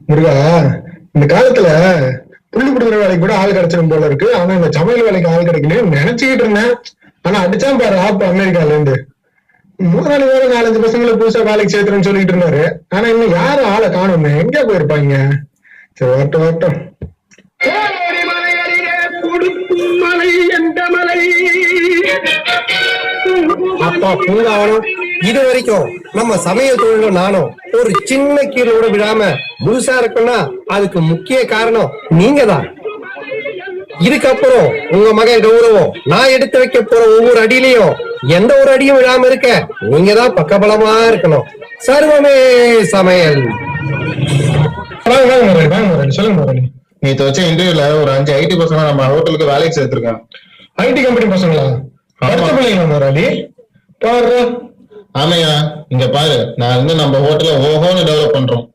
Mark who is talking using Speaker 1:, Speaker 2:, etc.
Speaker 1: முருகா, இந்த காலத்துல புள்ளி பிடிக்கிற வேலைக்கு கூட ஆள் கிடைச்சிடும் போல இருக்கு. ஆனா இந்த சமையல் வேலைக்கு ஆள் கிடைக்கலன்னு நினைச்சுக்கிட்டு இருந்தேன். ஆனா அடிச்சான் பாரு ஆப் அமெரிக்கால இருந்து. முதலாளி வேற 4-5 பசங்களை புதுசா வேலைக்கு சேர்த்துறேன்னு சொல்லிட்டு இருந்தாரு. ஆனா இன்னும் யாரும் ஆளை காணுமே, எங்க போயிருப்பாங்க? சரி, வரட்டும் வரட்டும்.
Speaker 2: மலை என்ற மலை
Speaker 3: அப்பா பூங்காவனம் இது வரைக்கும் நம்ம சமய தொழில நானும் ஒரு சின்ன கீழே கூட விழாம முழுசா இருக்குன்னா அதுக்கு முக்கிய காரணம் நீங்க தான். இதுக்கப்புறம் உங்க மகன் கௌரவம் நான் எடுத்து வைக்க போற ஒவ்வொரு அடியிலையும் எந்த ஒரு அடியும் விழாம இருக்க நீங்க தான் பக்கபலமா இருக்கணும். சர்வமே சமையல்.
Speaker 1: வாங்க வாங்க முதலாளி, வாங்க முதலாளி, சொல்லுங்க முதலாளி.
Speaker 4: நேற்று வச்ச இன்டர்வியூல ஒரு 5 ஐடி பசங்க நம்ம ஹோட்டலுக்கு வேலைக்கு சேர்த்திருக்கேன்.
Speaker 1: ஐடி கம்பெனி பசங்களா? படிச்ச பிள்ளைங்களா முதலாளி? பாரு.
Speaker 4: ஆமையா, இங்க பாரு, நான் இன்னும் நம்ம ஹோட்டல ஓஹோன்னு டெவலப் பண்றோம்.